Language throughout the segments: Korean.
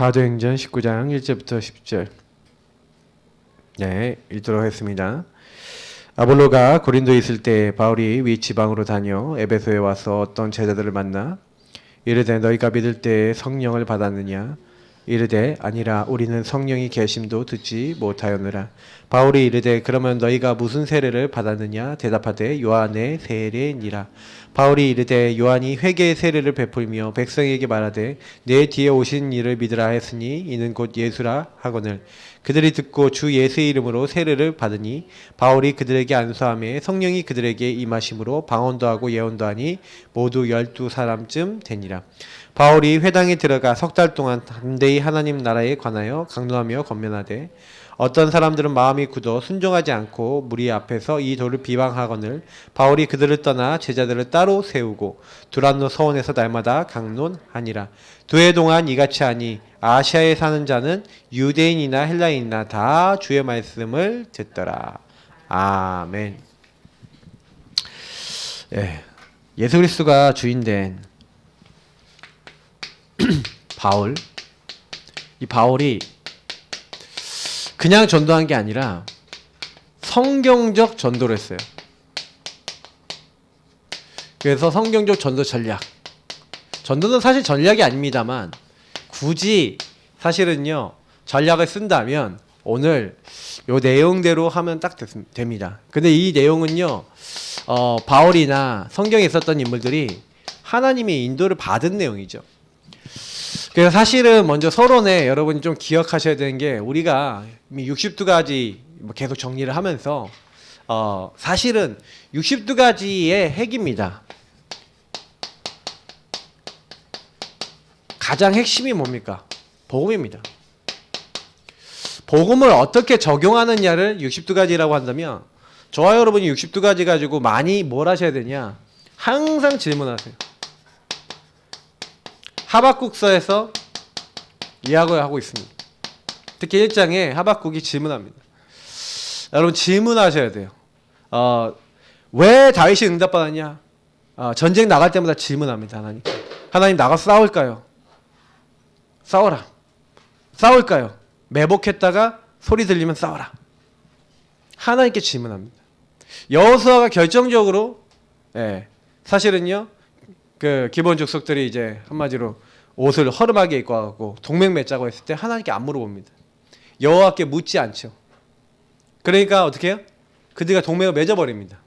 사도행전 19장 1절부터 10절. 네, 읽도록 하겠습니다. 아볼로가 고린도에 있을 때 바울이 위 지방으로 다녀 에베소에 와서 어떤 제자들을 만나 이르되 너희가 믿을 때에 성령을 받았느냐? 이르되 아니라 우리는 성령이 계심도 듣지 못하였느라. 바울이 이르되 그러면 너희가 무슨 세례를 받았느냐? 대답하되 요한의 세례니라. 바울이 이르되 요한이 회개의 세례를 베풀며 백성에게 말하되 내 뒤에 오신 이를 믿으라 했으니 이는 곧 예수라 하거늘. 그들이 듣고 주 예수의 이름으로 세례를 받으니 바울이 그들에게 안수하며 성령이 그들에게 임하심으로 방언도 하고 예언도 하니 모두 12사람쯤 되니라. 바울이 회당에 들어가 석 달 동안 담대히 하나님 나라에 관하여 강론하며 권면하되 어떤 사람들은 마음이 굳어 순종하지 않고 무리 앞에서 이 도를 비방하거늘 바울이 그들을 떠나 제자들을 따로 세우고 두란노 서원에서 날마다 강론하니라. 2해 동안 이같이 하니 아시아에 사는 자는 유대인이나 헬라인이나 다 주의 말씀을 듣더라. 아멘. 예수 그리스도가 주인된 바울, 이 바울이 그냥 전도한 게 아니라 성경적 전도를 했어요. 그래서 성경적 전도 전략. 전도는 사실 전략이 아닙니다만 굳이 사실은요 전략을 쓴다면 오늘 요 내용대로 하면 딱 됩니다. 근데 이 내용은요 바울이나 성경에 있었던 인물들이 하나님의 인도를 받은 내용이죠. 그래서 사실은 먼저 서론에 여러분이 좀 기억하셔야 되는 게 우리가 62가지 계속 정리를 하면서 사실은 62가지의 핵입니다. 가장 핵심이 뭡니까? 복음입니다. 복음을 어떻게 적용하느냐를 62가지라고 한다면 저와 여러분이 62가지 가지고 많이 뭘 하셔야 되냐? 항상 질문하세요. 하박국서에서 이야기를 하고 있습니다. 특히 1장에 하박국이 질문합니다. 여러분 질문하셔야 돼요. 왜 다윗이 응답받았냐? 전쟁 나갈 때마다 질문합니다. 하나님. 하나님 나가서 싸울까요? 싸워라. 싸울까요? 매복했다가 소리 들리면 싸워라. 하나님께 질문합니다. 여호수아가 결정적으로 사실은요 그 기본 족속들이 이제 한마디로 옷을 허름하게 입고 가고 동맹 맺자고 했을 때 하나님께 안 물어봅니다. 여호와께 묻지 않죠. 그러니까 어떻게 해요? 그들과 동맹을 맺어버립니다.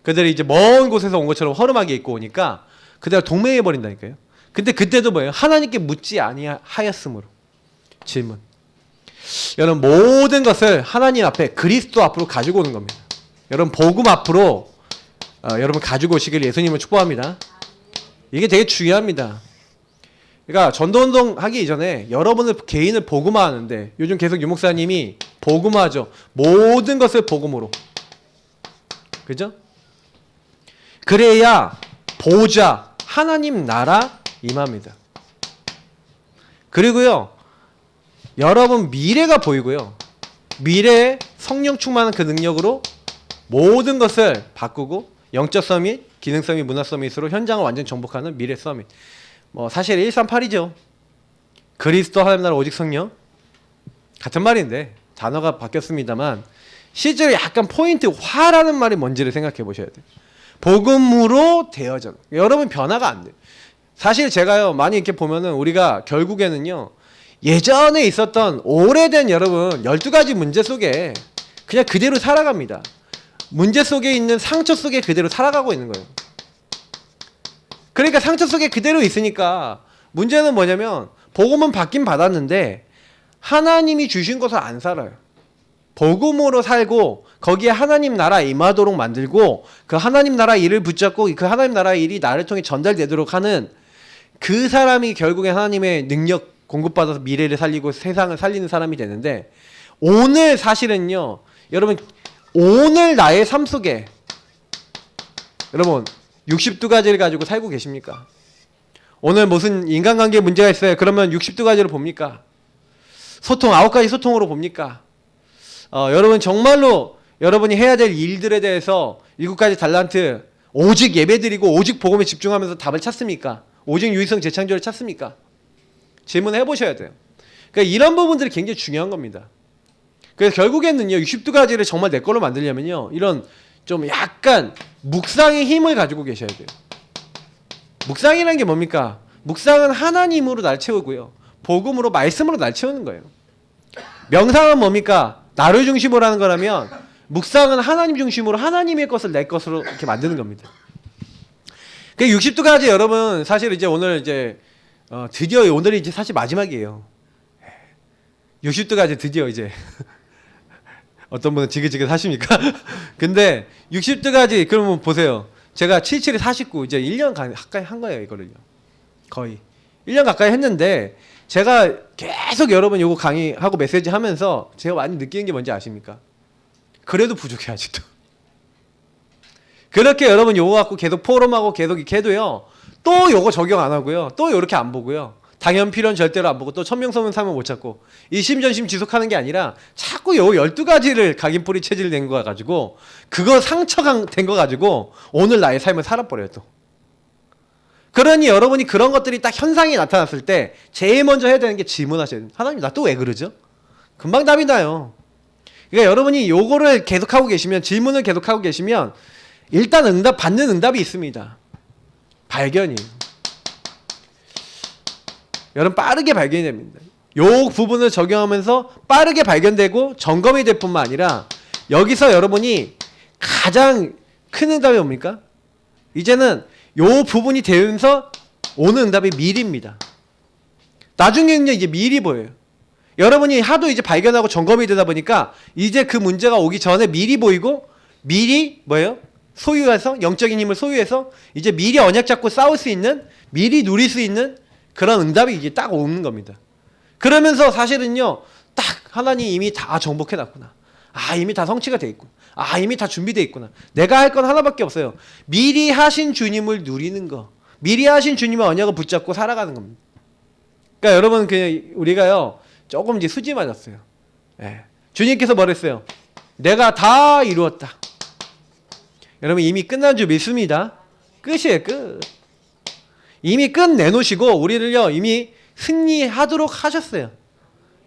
그들이 이제 먼 곳에서 온 것처럼 허름하게 입고 오니까 그들과 동맹해버린다니까요. 근데 그때도 뭐예요? 하나님께 묻지 아니하였으므로. 질문. 여러분 모든 것을 하나님 앞에 그리스도 앞으로 가지고 오는 겁니다. 여러분 복음 앞으로 여러분 가지고 오시길 예수님을 축복합니다. 이게 되게 중요합니다. 그러니까 전도운동 하기 이전에 여러분을 개인을 복음화하는데 요즘 계속 유목사님이 복음화하죠. 모든 것을 복음으로. 그죠? 그래야 보좌 하나님 나라 임합니다. 그리고요 여러분 미래가 보이고요 미래에 성령 충만한 그 능력으로 모든 것을 바꾸고 영적 서밋, 기능 서밋, 문화 서밋으로 현장을 완전 정복하는 미래 서밋. 사실 138이죠. 그리스도 하나님 나라 오직 성령. 같은 말인데 단어가 바뀌었습니다만 실제로 약간 포인트 화라는 말이 뭔지를 생각해 보셔야 돼요. 복음으로 되어져. 여러분 변화가 안 돼요. 사실 제가요 많이 이렇게 보면은 우리가 결국에는요 예전에 있었던 오래된 여러분 12가지 문제 속에 그냥 그대로 살아갑니다. 문제 속에 있는 상처 속에 그대로 살아가고 있는 거예요. 그러니까 상처 속에 그대로 있으니까 문제는 뭐냐면 복음은 받긴 받았는데 하나님이 주신 것을 안 살아요. 복음으로 살고 거기에 하나님 나라 임하도록 만들고 그 하나님 나라 일을 붙잡고 그 하나님 나라 일이 나를 통해 전달되도록 하는 그 사람이 결국에 하나님의 능력 공급받아서 미래를 살리고 세상을 살리는 사람이 되는데 오늘 사실은요 여러분 오늘 나의 삶 속에 여러분 62가지를 가지고 살고 계십니까? 오늘 무슨 인간관계에 문제가 있어요. 그러면 62가지로 봅니까? 소통 9가지 소통으로 봅니까? 여러분 정말로 여러분이 해야 될 일들에 대해서 7가지 달란트 오직 예배드리고 오직 복음에 집중하면서 답을 찾습니까? 오직 유의성 재창조를 찾습니까? 질문해 보셔야 돼요. 그러니까 이런 부분들이 굉장히 중요한 겁니다. 그래서 결국에는요 62가지를 정말 내 걸로 만들려면요 이런 좀 약간 묵상의 힘을 가지고 계셔야 돼요. 묵상이라는 게 뭡니까? 묵상은 하나님으로 날 채우고요 복음으로 말씀으로 날 채우는 거예요. 명상은 뭡니까? 나를 중심으로 하는 거라면 묵상은 하나님 중심으로 하나님의 것을 내 것으로 이렇게 만드는 겁니다. 그 60도까지 여러분 사실 이제 오늘 이제 드디어 오늘이 이제 사실 마지막이에요. 60도까지 드디어 이제 어떤 분은 지긋지긋 하십니까? 근데 60도까지 그러면 보세요. 제가 77에 49 이제 1년 가까이 한 거예요 이거를요. 거의 1년 가까이 했는데 제가 계속 여러분 요거 강의하고 메시지 하면서 제가 많이 느끼는 게 뭔지 아십니까? 그래도 부족해 아직도. 그렇게 여러분 요거 갖고 계속 포럼하고 계속 이렇게 해도요 또 요거 적용 안 하고요 또 요렇게 안 보고요 당연 필요는 절대로 안 보고 또 천명성은 사면 못 찾고 이심전심 지속하는 게 아니라 자꾸 요 12가지를 각인뿌리 체질 낸 거 가지고 그거 상처가 된 거 가지고 오늘 나의 삶을 살아버려요 또. 그러니 여러분이 그런 것들이 딱 현상이 나타났을 때 제일 먼저 해야 되는 게 질문하셔야 돼요. 하나님 나 또 왜 그러죠? 금방 답이 나요. 그러니까 여러분이 요거를 계속하고 계시면 질문을 계속하고 계시면 일단 받는 응답이 있습니다. 발견이. 여러분 빠르게 발견이 됩니다. 요 부분을 적용하면서 빠르게 발견되고 점검이 될 뿐만 아니라 여기서 여러분이 가장 큰 응답이 뭡니까? 이제는 요 부분이 되면서 오는 응답이 미리입니다. 나중에는요 이제 미리 보여요. 여러분이 하도 이제 발견하고 점검이 되다 보니까 이제 그 문제가 오기 전에 미리 보이고 미리 뭐예요? 소유해서 영적인 힘을 소유해서 이제 미리 언약 잡고 싸울 수 있는 미리 누릴 수 있는 그런 응답이 이게 딱 오는 겁니다. 그러면서 사실은요 딱 하나님 이미 다 정복해 놨구나. 아 이미 다 성취가 돼 있구나. 아 이미 다 준비돼 있구나. 내가 할 건 하나밖에 없어요. 미리 하신 주님을 누리는 거. 미리 하신 주님의 언약을 붙잡고 살아가는 겁니다. 그러니까 여러분 우리가요 조금 이제 수지 맞았어요. 예. 주님께서 뭐랬어요? 내가 다 이루었다. 여러분 이미 끝난 줄 믿습니다. 끝이에요 끝. 이미 끝내놓으시고 우리를요 이미 승리하도록 하셨어요.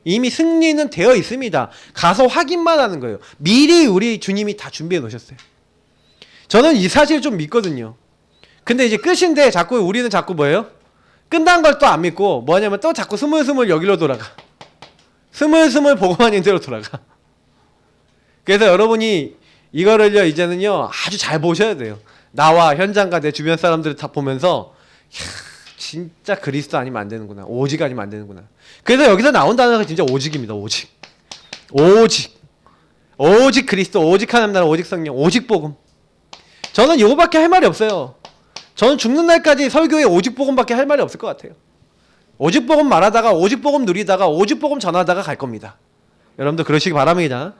이미 승리는 되어 있습니다. 가서 확인만 하는 거예요. 미리 우리 주님이 다 준비해 놓으셨어요. 저는 이 사실을 좀 믿거든요. 근데 이제 끝인데 자꾸 우리는 자꾸 뭐예요? 끝난 걸 또 안 믿고 뭐냐면 또 자꾸 스물스물 여기로 돌아가. 스물스물 보고만 있는 대로 돌아가. 그래서 여러분이 이거를요 이제는요 아주 잘 보셔야 돼요. 나와 현장과 내 주변 사람들을 다 보면서 진짜 그리스도 아니면 안 되는구나. 오직 아니면 안 되는구나. 그래서 여기서 나온 단어가 진짜 오직입니다. 오직. 오직 그리스도, 오직 하나님 나라, 오직 성령, 오직 복음. 저는 이거밖에 할 말이 없어요. 저는 죽는 날까지 설교에 오직 복음밖에 할 말이 없을 것 같아요. 오직 복음 말하다가 오직 복음 누리다가 오직 복음 전하다가 갈 겁니다. 여러분도 그러시기 바랍니다.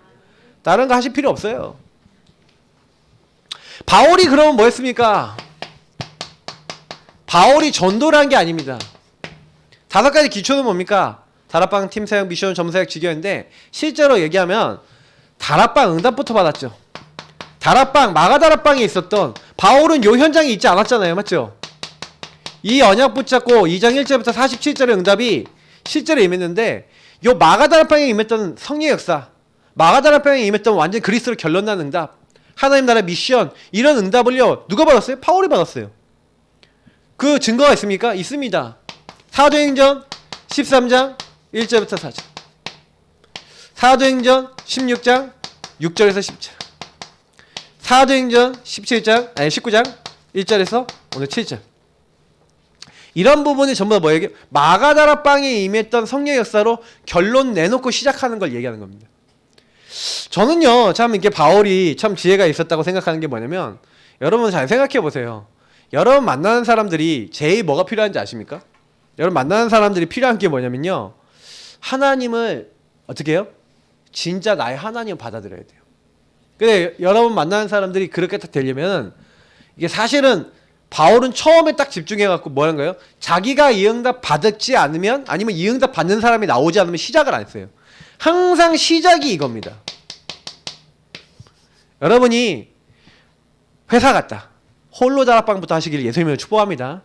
다른 거 하실 필요 없어요. 바울이 그러면 뭐 했습니까? 바울이 전도를 한 게 아닙니다. 5가지 기초는 뭡니까? 다락방 팀 사역 미션 점사역 직역인데 실제로 얘기하면 다락방 응답부터 받았죠. 다락방 마가다락방에 있었던 바울은 요 현장에 있지 않았잖아요. 맞죠? 이 언약 붙잡고 2장 1절부터 47절의 응답이 실제로 임했는데 요 마가다락방에 임했던 성령의 역사, 마가다락방에 임했던 완전 그리스도로 결론난 응답, 하나님 나라 미션 이런 응답을요 누가 받았어요? 바울이 받았어요. 그 증거가 있습니까? 있습니다. 사도행전 13장 1절부터 4절, 사도행전 16장 6절에서 10절, 사도행전 19장 1절에서 오늘 7절. 이런 부분이 전부 다 뭐예요? 마가다락방에 임했던 성령의 역사로 결론 내놓고 시작하는 걸 얘기하는 겁니다. 저는요 참 이렇게 바울이 참 지혜가 있었다고 생각하는 게 뭐냐면 여러분 잘 생각해 보세요. 여러분 만나는 사람들이 제일 뭐가 필요한지 아십니까? 여러분 만나는 사람들이 필요한 게 뭐냐면요 하나님을 어떻게 해요? 진짜 나의 하나님을 받아들여야 돼요. 근데 여러분 만나는 사람들이 그렇게 딱 되려면 이게 사실은 바울은 처음에 딱 집중해갖고 뭐라는 거예요? 자기가 이 응답 받지 않으면 아니면 이 응답 받는 사람이 나오지 않으면 시작을 안 했어요. 항상 시작이 이겁니다. 여러분이 회사 갔다 홀로 다락방부터 하시기를 예수님을 축복합니다.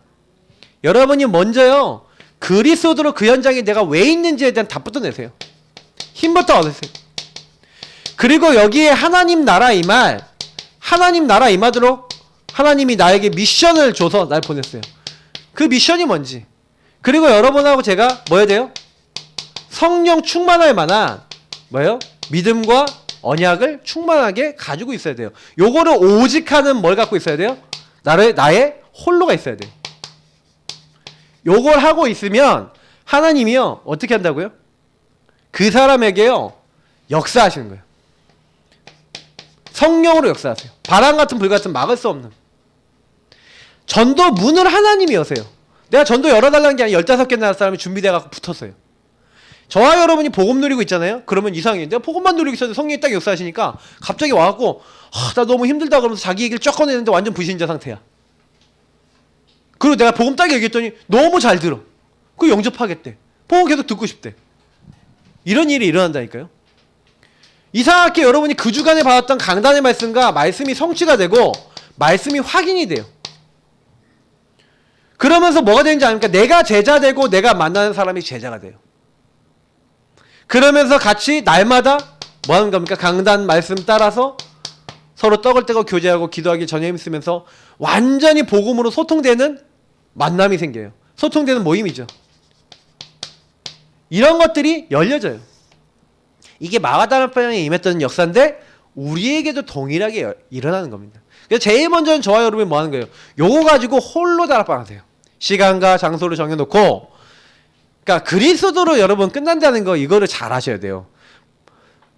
여러분이 먼저요 그리스도로 그 현장에 내가 왜 있는지에 대한 답부터 내세요. 힘부터 얻으세요. 그리고 여기에 하나님 나라 임할, 하나님 나라 임하도록 하나님이 나에게 미션을 줘서 날 보냈어요. 그 미션이 뭔지. 그리고 여러분하고 제가 뭐 해야 돼요? 성령 충만할 만한 뭐예요? 믿음과 언약을 충만하게 가지고 있어야 돼요. 요거를 오직 하는 뭘 갖고 있어야 돼요? 나의 홀로가 있어야 돼요. 요걸 하고 있으면 하나님이요 어떻게 한다고요? 그 사람에게요 역사하시는 거예요. 성령으로 역사하세요. 바람 같은 불 같은 막을 수 없는. 전도 문을 하나님이 여세요. 내가 전도 열어달라는 게 아니라 15개 나라 사람이 준비돼갖고 붙었어요. 저와 여러분이 복음 누리고 있잖아요. 그러면 이상해. 내가 복음만 누리고 있었는데 성령이 딱 역사하시니까 갑자기 와갖고 나 너무 힘들다 그러면서 자기 얘기를 쫙 꺼내는데 완전 불신자 상태야. 그리고 내가 복음 딱 얘기했더니 너무 잘 들어. 그거 영접하겠대. 복음 계속 듣고 싶대. 이런 일이 일어난다니까요. 이상하게 여러분이 그 주간에 받았던 강단의 말씀과 말씀이 성취가 되고 말씀이 확인이 돼요. 그러면서 뭐가 되는지 아닙니까? 내가 제자 되고 내가 만나는 사람이 제자가 돼요. 그러면서 같이 날마다 뭐 하는 겁니까? 강단 말씀 따라서 서로 떡을 떼고 교제하고 기도하기 전에 힘쓰면서 완전히 복음으로 소통되는 만남이 생겨요. 소통되는 모임이죠. 이런 것들이 열려져요. 이게 마가다락방에 임했던 역사인데 우리에게도 동일하게 일어나는 겁니다. 그래서 제일 먼저는 저와 여러분이 뭐 하는 거예요? 요거 가지고 홀로 다락방 하세요. 시간과 장소를 정해놓고, 그러니까 그리스도로 여러분 끝난다는 거 이거를 잘 하셔야 돼요.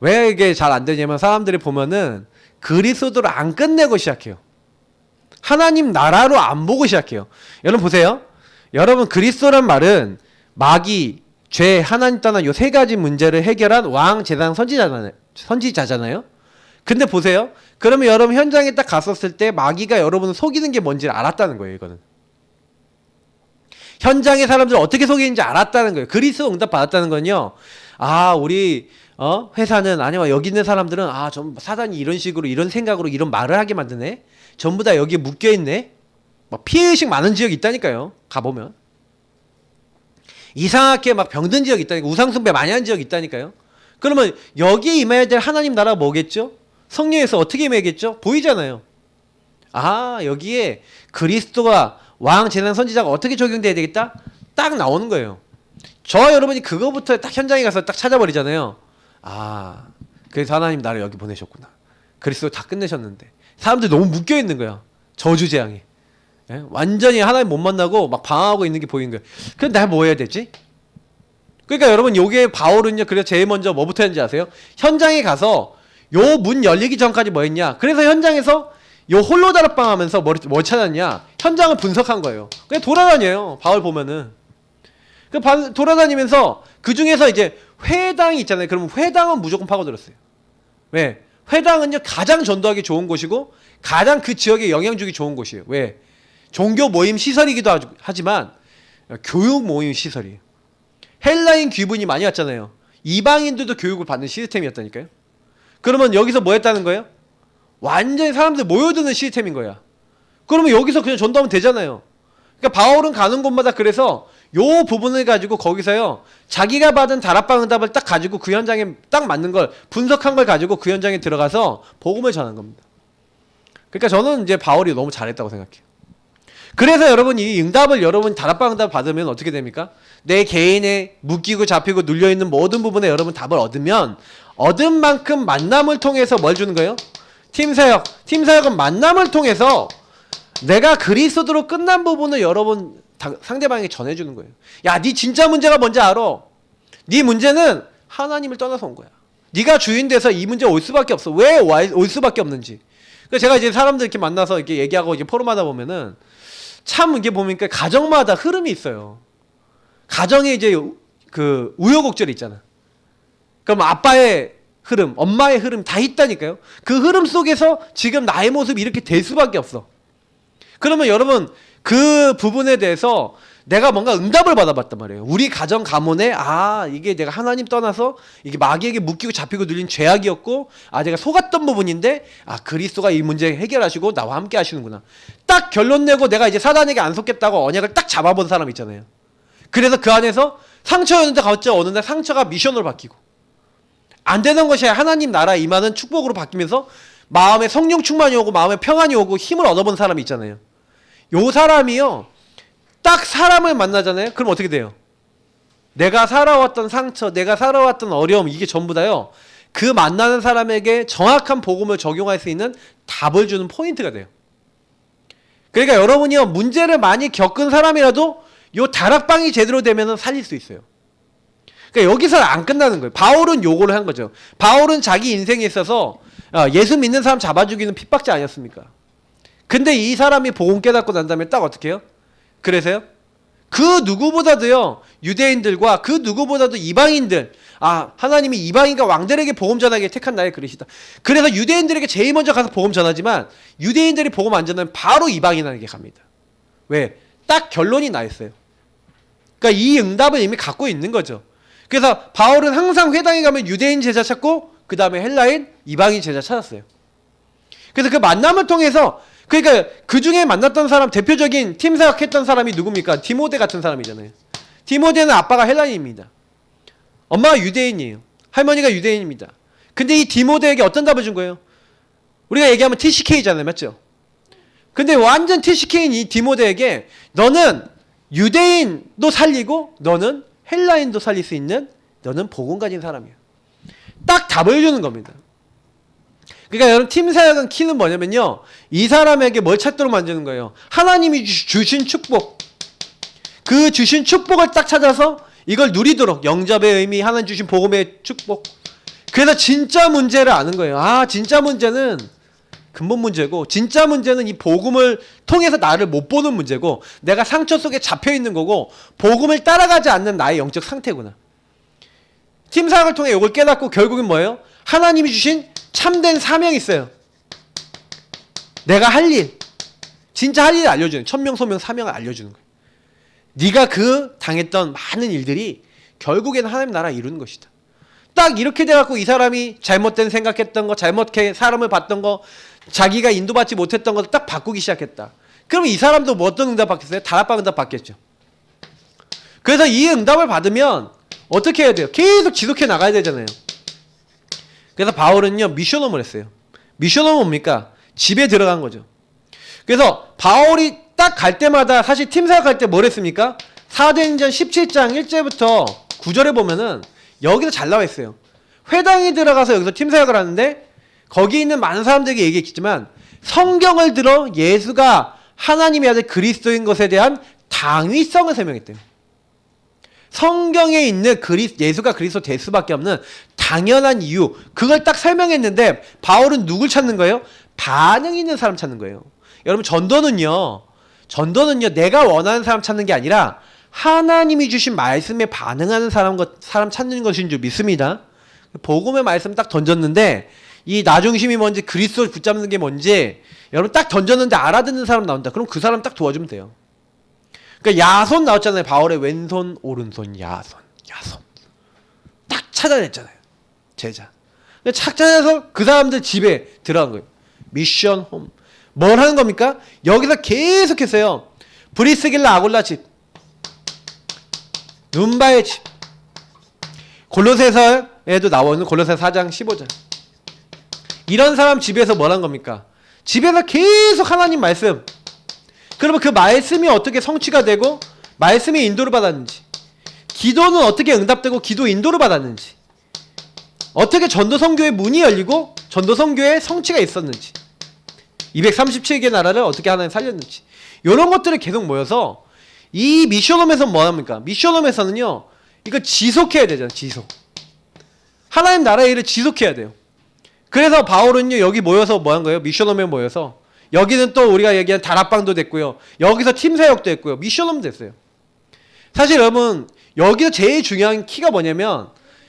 왜 이게 잘 안 되냐면 사람들이 보면은 그리스도로 안 끝내고 시작해요. 하나님 나라로 안 보고 시작해요. 여러분 보세요. 여러분 그리스도란 말은 마귀, 죄, 하나님 떠난 요 세 가지 문제를 해결한 왕, 제사장, 선지자잖아요. 근데 보세요. 그러면 여러분 현장에 딱 갔었을 때 마귀가 여러분을 속이는 게 뭔지를 알았다는 거예요. 이거는. 현장의 사람들을 어떻게 속이는지 알았다는 거예요. 그리스도 응답 받았다는 건요. 우리 회사는 아니면 여기 있는 사람들은 좀 사단이 이런 식으로 이런 생각으로 이런 말을 하게 만드네. 전부 다 여기에 묶여있네. 막 피해의식 많은 지역이 있다니까요. 가보면. 이상하게 막 병든 지역이 있다니까. 우상숭배 많이 하는 지역이 있다니까요. 그러면 여기에 임해야 될 하나님 나라가 뭐겠죠? 성령에서 어떻게 임해야겠죠? 보이잖아요. 여기에 그리스도가 왕, 제사장, 선지자가 어떻게 적용돼야 되겠다? 딱 나오는 거예요. 저와 여러분이 그거부터 딱 현장에 가서 딱 찾아버리잖아요. 그래서 하나님 나를 여기 보내셨구나. 그리스도 다 끝내셨는데. 사람들이 너무 묶여있는 거야. 저주재앙에. 예? 완전히 하나님 못 만나고 막 방황하고 있는 게 보이는 거예요. 그럼 내가 뭐 해야 되지? 그러니까 여러분 요게 바울은요. 그래서 제일 먼저 뭐부터 했는지 아세요? 현장에 가서 요 문 열리기 전까지 뭐 했냐? 그래서 현장에서 요 홀로 다락방 하면서 뭘 찾았냐? 현장을 분석한 거예요. 그냥 돌아다녀요. 바울 보면은. 돌아다니면서 그 중에서 이제 회당이 있잖아요. 그러면 회당은 무조건 파고들었어요. 왜? 회당은요 가장 전도하기 좋은 곳이고 가장 그 지역에 영향 주기 좋은 곳이에요. 왜? 종교 모임 시설이기도 하지만 교육 모임 시설이에요. 헬라인 귀분이 많이 왔잖아요. 이방인들도 교육을 받는 시스템이었다니까요. 그러면 여기서 뭐 했다는 거예요? 완전히 사람들 모여드는 시스템인 거야. 그러면 여기서 그냥 전도하면 되잖아요. 그러니까 바울은 가는 곳마다 그래서 요 부분을 가지고 거기서요 자기가 받은 다락방 응답을 딱 가지고 그 현장에 딱 맞는 걸 분석한 걸 가지고 그 현장에 들어가서 복음을 전한 겁니다. 그러니까 저는 이제 바울이 너무 잘했다고 생각해요. 그래서 여러분 이 응답을 여러분 다락방 응답 받으면 어떻게 됩니까? 내 개인에 묶이고 잡히고 눌려있는 모든 부분에 여러분 답을 얻으면 얻은 만큼 만남을 통해서 뭘 주는 거예요? 팀사역은 만남을 통해서 내가 그리스도로 끝난 부분을 여러분 상대방에게 전해주는 거예요. 야, 네 진짜 문제가 뭔지 알아? 네 문제는 하나님을 떠나서 온 거야. 네가 주인 돼서 이 문제 올 수밖에 없어. 왜 올 수밖에 없는지. 그래서 제가 이제 사람들 이렇게 만나서 이렇게 얘기하고 이렇게 포럼하다 보면은 참 이게 보니까 가정마다 흐름이 있어요. 가정에 이제 그 우여곡절이 있잖아. 그럼 아빠의 흐름, 엄마의 흐름 다 있다니까요. 그 흐름 속에서 지금 나의 모습이 이렇게 될 수밖에 없어. 그러면 여러분 그 부분에 대해서 내가 뭔가 응답을 받아봤단 말이에요. 우리 가정 가문에 이게 내가 하나님 떠나서 이게 마귀에게 묶이고 잡히고 눌린 죄악이었고 내가 속았던 부분인데 그리스도가 이 문제 해결하시고 나와 함께 하시는구나. 딱 결론 내고 내가 이제 사단에게 안 속겠다고 언약을 딱 잡아본 사람 있잖아요. 그래서 그 안에서 상처였는데 갑자기 어느 날 상처가 미션으로 바뀌고, 안 되는 것이 하나님 나라 임하는 축복으로 바뀌면서 마음에 성령 충만이 오고 마음에 평안이 오고 힘을 얻어본 사람이 있잖아요. 요 사람이요, 딱 사람을 만나잖아요. 그럼 어떻게 돼요? 내가 살아왔던 상처, 내가 살아왔던 어려움, 이게 전부 다요, 그 만나는 사람에게 정확한 복음을 적용할 수 있는 답을 주는 포인트가 돼요. 그러니까 여러분이요, 문제를 많이 겪은 사람이라도 요 다락방이 제대로 되면 살릴 수 있어요. 그러니까 여기서 안 끝나는 거예요. 바울은 요거를 한 거죠. 바울은 자기 인생에 있어서 예수 믿는 사람 잡아 죽이는 핍박자 아니었습니까? 근데 이 사람이 복음 깨닫고 난 다음에 딱 어떻게 해요? 그래서요, 그 누구보다도요, 유대인들과 그 누구보다도 이방인들, 하나님이 이방인과 왕들에게 복음 전하게 택한 나의 그릇이다. 그래서 유대인들에게 제일 먼저 가서 복음 전하지만 유대인들이 복음 안 전하면 바로 이방인에게 갑니다. 왜? 딱 결론이 나 있어요. 그러니까 이 응답을 이미 갖고 있는 거죠. 그래서 바울은 항상 회당에 가면 유대인 제자 찾고 그 다음에 헬라인, 이방인 제자 찾았어요. 그래서 그 만남을 통해서, 그러니까 그 중에 만났던 사람, 대표적인 팀 사역했던 사람이 누굽니까? 디모데 같은 사람이잖아요. 디모데는 아빠가 헬라인입니다. 엄마가 유대인이에요. 할머니가 유대인입니다. 근데 이 디모데에게 어떤 답을 준 거예요? 우리가 얘기하면 TCK잖아요. 맞죠? 근데 완전 TCK인 이 디모데에게 너는 유대인도 살리고 너는 헬라인도 살릴 수 있는, 너는 복음 가진 사람이야. 딱 답을 주는 겁니다. 그러니까 여러분, 팀 사역은 키는 뭐냐면요, 이 사람에게 뭘 찾도록 만드는 거예요. 하나님이 주신 축복, 그 주신 축복을 딱 찾아서 이걸 누리도록, 영접의 의미, 하나님 주신 복음의 축복. 그래서 진짜 문제를 아는 거예요. 진짜 문제는 근본 문제고, 진짜 문제는 이 복음을 통해서 나를 못 보는 문제고, 내가 상처 속에 잡혀 있는 거고, 복음을 따라가지 않는 나의 영적 상태구나. 팀 사역을 통해 이걸 깨닫고 결국은 뭐예요? 하나님이 주신 참된 사명이 있어요. 내가 할 일, 진짜 할 일을 알려주는, 천명 소명 사명을 알려주는 거예요. 네가 그 당했던 많은 일들이 결국에는 하나님 나라 이루는 것이다. 딱 이렇게 돼갖고 이 사람이 잘못된 생각했던 거, 잘못게 사람을 봤던 거, 자기가 인도받지 못했던 것을 딱 바꾸기 시작했다. 그러면 이 사람도 뭐 어떤 응답 받겠어요? 다락방 응답 받겠죠. 그래서 이 응답을 받으면 어떻게 해야 돼요? 계속 지속해 나가야 되잖아요. 그래서 바울은요, 미션홈을 했어요. 미션홈은 뭡니까? 집에 들어간 거죠. 그래서 바울이 딱 갈 때마다, 사실 팀 사역할 때 뭘 했습니까? 사도행전 17장 1절부터 9절에 보면은 여기서 잘 나와 있어요. 회당에 들어가서 여기서 팀 사역을 하는데, 거기 있는 많은 사람들에게 얘기했지만 성경을 들어 예수가 하나님의 아들 그리스도인 것에 대한 당위성을 설명했대요. 성경에 있는 예수가 그리스도 될 수밖에 없는 당연한 이유, 그걸 딱 설명했는데 바울은 누굴 찾는 거예요? 반응 있는 사람 찾는 거예요. 여러분, 전도는요 내가 원하는 사람 찾는 게 아니라 하나님이 주신 말씀에 반응하는 사람 찾는 것인 줄 믿습니다. 복음의 말씀 딱 던졌는데 이 나중심이 뭔지, 그리스도를 붙잡는 게 뭔지 여러분 딱 던졌는데 알아듣는 사람 나온다. 그럼 그 사람 딱 도와주면 돼요. 그러니까 야손 나왔잖아요. 바울의 왼손 오른손 야손 딱 찾아냈잖아요. 제자 착 찾아서 그 사람들 집에 들어간 거예요. 미션 홈. 뭘 하는 겁니까? 여기서 계속했어요. 브리스길라 아굴라 집, 눈바의 집, 골로새서에도 나오는 골로새서 4장 15절, 이런 사람 집에서 뭘 한 겁니까? 집에서 계속 하나님 말씀. 그러면 그 말씀이 어떻게 성취가 되고 말씀의 인도를 받았는지, 기도는 어떻게 응답되고 기도 인도를 받았는지, 어떻게 전도선교의 문이 열리고 전도선교의 성취가 있었는지, 237개 나라를 어떻게 하나님 살렸는지, 이런 것들을 계속 모여서 이 미션홈에서 뭐 합니까? 미션홈에서는요, 이거 지속해야 되잖아요. 지속. 하나님 나라의 일을 지속해야 돼요. 그래서 바울은요, 여기 모여서 뭐 한 거예요? 미션홈에 모여서. 여기는 또 우리가 얘기한 다락방도 됐고요, 여기서 팀 사역도 했고요, 미션홈 됐어요. 사실 여러분, 여기서 제일 중요한 키가 뭐냐면,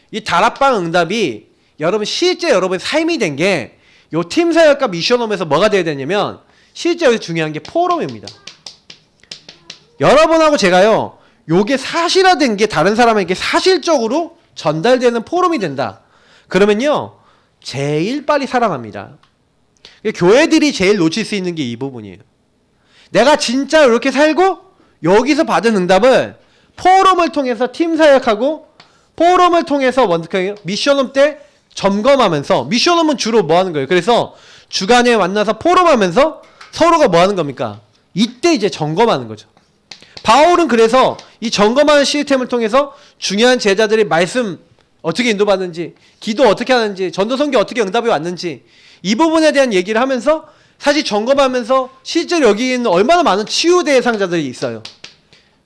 이 다락방 응답이 여러분 실제 여러분의 삶이 된 게 요 팀 사역과 미션홈에서 뭐가 돼야 되냐면, 실제 여기서 중요한 게 포럼입니다. 여러분하고 제가요, 요게 사실화된 게 다른 사람에게 사실적으로 전달되는 포럼이 된다. 그러면요, 제일 빨리 살아납니다. 교회들이 제일 놓칠 수 있는 게 이 부분이에요. 내가 진짜 이렇게 살고 여기서 받은 응답을 포럼을 통해서 팀 사역하고 포럼을 통해서 미션홈 때 점검하면서 미션홈은 주로 뭐 하는 거예요? 그래서 주간에 만나서 포럼하면서 서로가 뭐 하는 겁니까? 이때 이제 점검하는 거죠. 바울은 그래서 이 점검하는 시스템을 통해서 중요한 제자들이 말씀 어떻게 인도받는지, 기도 어떻게 하는지, 전도 선교 어떻게 응답이 왔는지 이 부분에 대한 얘기를 하면서 사실 점검하면서 실제로 여기 있는 얼마나 많은 치유 대상자들이 있어요.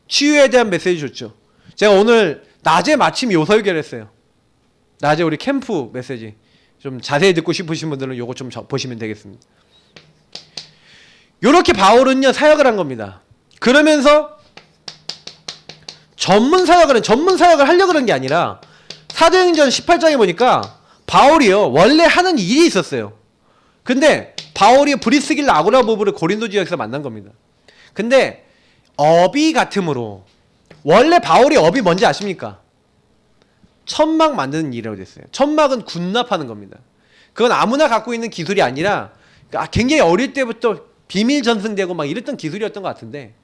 치유에 대한 메시지 줬죠. 제가 오늘 낮에 마침 요 설교를 했어요. 낮에 우리 캠프 메시지 좀 자세히 듣고 싶으신 분들은 요거 좀 보시면 되겠습니다. 요렇게 바울은요 사역을 한 겁니다. 그러면서 전문 사역을 하려고 그런 게 아니라 사도행전 18장에 보니까 바울이요 원래 하는 일이 있었어요. 근데 바울이 브리스길라 아고라 부부를 고린도 지역에서 만난 겁니다. 근데 업이 같음으로 원래 바울이 업이 뭔지 아십니까? 천막 만드는 일이라고 됐어요. 천막은 군납하는 겁니다. 그건 아무나 갖고 있는 기술이 아니라 굉장히 어릴 때부터 비밀 전승되고 막 이랬던 기술이었던 것 같은데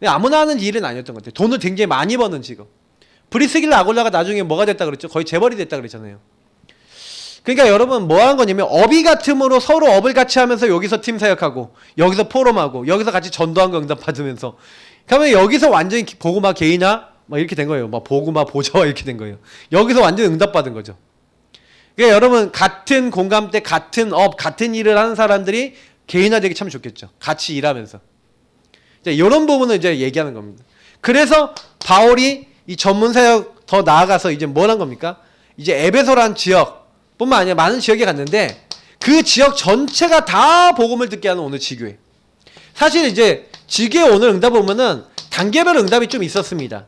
아무나 하는 일은 아니었던 것 같아요. 돈을 굉장히 많이 버는 직업. 브리스길라 아골라가 나중에 뭐가 됐다 그랬죠? 거의 재벌이 됐다 그랬잖아요. 그러니까 여러분 뭐 하는 거냐면 업이 같음으로 서로 업을 같이 하면서 여기서 팀 사역하고 여기서 포럼하고 여기서 같이 전도한 거 응답 받으면서 그러면 여기서 완전히 보고마 개인화 막 이렇게 된 거예요. 막 보고마 보좌와 이렇게 된 거예요. 여기서 완전히 응답 받은 거죠. 그러니까 여러분 같은 공감대, 같은 업, 같은 일을 하는 사람들이 개인화되기 참 좋겠죠. 같이 일하면서. 이런 부분을 이제 얘기하는 겁니다. 그래서 바울이 이 전문 사역 더 나아가서 이제 뭘 한 겁니까? 이제 에베소란 지역뿐만 아니라 많은 지역에 갔는데 그 지역 전체가 다 복음을 듣게 하는 오늘 지교회. 사실 이제 지교회 오늘 응답 보면은 단계별 응답이 좀 있었습니다.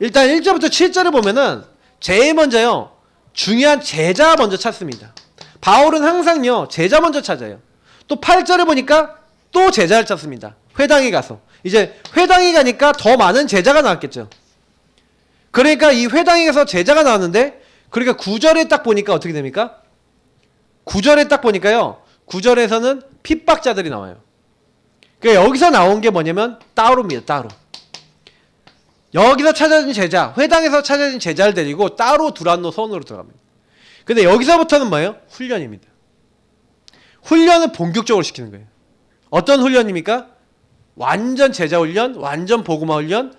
일단 1절부터 7절을 보면은 제일 먼저요 중요한 제자 먼저 찾습니다. 바울은 항상요 제자 먼저 찾아요. 또 8절을 보니까 또 제자를 찾습니다. 회당에 가서 이제 회당에 가니까 더 많은 제자가 나왔겠죠. 그러니까 이 회당에 가서 제자가 나왔는데 그러니까 9절에 딱 보니까 어떻게 됩니까? 9절에 딱 보니까요 9절에서는 핍박자들이 나와요. 그러니까 여기서 나온 게 뭐냐면 따로입니다. 따로. 여기서 찾아진 제자, 회당에서 찾아진 제자를 데리고 따로 두란노 서원으로 들어갑니다. 근데 여기서부터는 뭐예요? 훈련입니다. 훈련을 본격적으로 시키는 거예요. 어떤 훈련입니까? 완전 제자 훈련, 완전 복음화 훈련,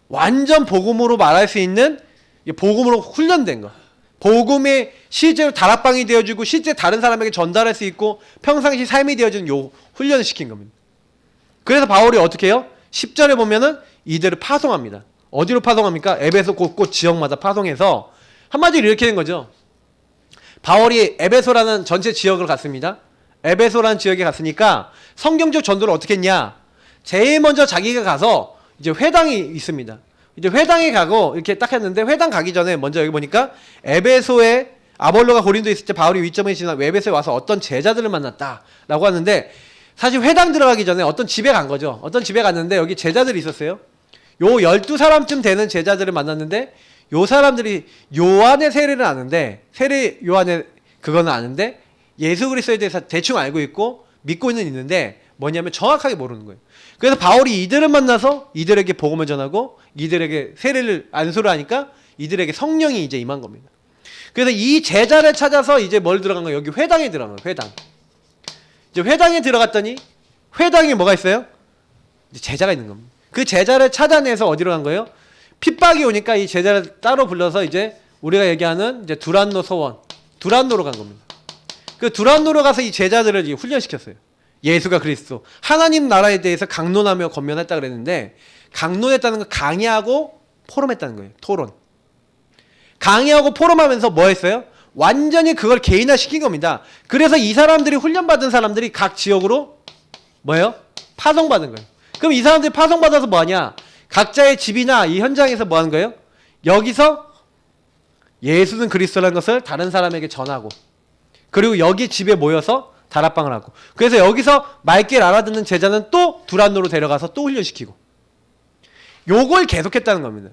완전 복음으로 말할 수 있는 복음으로 훈련된 거. 복음이 실제로 다락방이 되어주고 실제 다른 사람에게 전달할 수 있고 평상시 삶이 되어주는 요 훈련을 시킨 겁니다. 그래서 바울이 어떻게 해요? 10절에 보면은 이들을 파송합니다. 어디로 파송합니까? 에베소 곳곳 지역마다 파송해서 한마디로 이렇게 된 거죠. 바울이 에베소라는 전체 지역을 갔습니다. 에베소라는 지역에 갔으니까 성경적 전도를 어떻게 했냐? 제일 먼저 자기가 가서 이제 회당이 있습니다. 이제 회당에 가고 이렇게 딱 했는데 회당 가기 전에 먼저 여기 보니까 에베소에 아볼로가 고린도에 있을 때 바울이 위점에 지나 에베소에 와서 어떤 제자들을 만났다라고 하는데 사실 회당 들어가기 전에 어떤 집에 간 거죠. 어떤 집에 갔는데 여기 제자들이 있었어요. 요 12사람쯤 되는 제자들을 만났는데 요 사람들이 요한의 세례를 아는데 세례 요한의 그거는 아는데 예수 그리스도에 대해서 대충 알고 있고 믿고는 있는데 뭐냐면 정확하게 모르는 거예요. 그래서 바울이 이들을 만나서 이들에게 복음을 전하고 이들에게 세례를 안수를 하니까 이들에게 성령이 이제 임한 겁니다. 그래서 이 제자를 찾아서 이제 뭘 들어간 거예요? 여기 회당에 들어간 거예요. 회당. 이제 회당에 들어갔더니 회당에 뭐가 있어요? 이제 제자가 있는 겁니다. 그 제자를 찾아내서 어디로 간 거예요? 핍박이 오니까 이 제자를 따로 불러서 이제 우리가 얘기하는 이제 두란노 서원, 두란노로 간 겁니다. 그 두란노로 가서 이 제자들을 이제 훈련시켰어요. 예수가 그리스도, 하나님 나라에 대해서 강론하며 권면했다 그랬는데 강론했다는 건 강의하고 포럼했다는 거예요. 토론. 강의하고 포럼하면서 뭐 했어요? 완전히 그걸 개인화시킨 겁니다. 그래서 이 사람들이 훈련받은 사람들이 각 지역으로 뭐예요? 파송받은 거예요. 그럼 이 사람들이 파송받아서 뭐하냐? 각자의 집이나 이 현장에서 뭐하는 거예요? 여기서 예수는 그리스도라는 것을 다른 사람에게 전하고 그리고 여기 집에 모여서 다락방을 하고 그래서 여기서 맑게 알아듣는 제자는 또 두란노로 데려가서 또 훈련시키고 요걸 계속했다는 겁니다.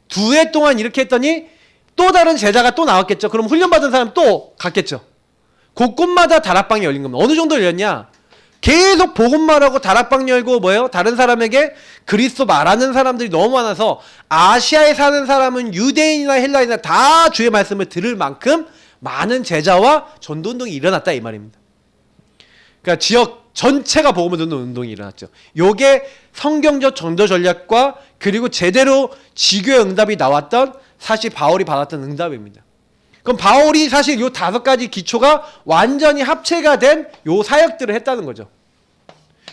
2해 동안 이렇게 했더니 또 다른 제자가 또 나왔겠죠. 그럼 훈련받은 사람 또 갔겠죠. 곳곳마다 다락방이 열린 겁니다. 어느 정도 열렸냐? 계속 복음만 하고 다락방 열고 뭐예요? 다른 사람에게 그리스도 말하는 사람들이 너무 많아서 아시아에 사는 사람은 유대인이나 헬라인이나 다 주의 말씀을 들을 만큼 많은 제자와 전도운동이 일어났다 이 말입니다. 그러니까 지역 전체가 복음을 듣는 운동이 일어났죠. 요게 성경적 전도 전략과 그리고 제대로 지교의 응답이 나왔던 사실 바울이 받았던 응답입니다. 그럼 바울이 사실 요 5가지 기초가 완전히 합체가 된 요 사역들을 했다는 거죠.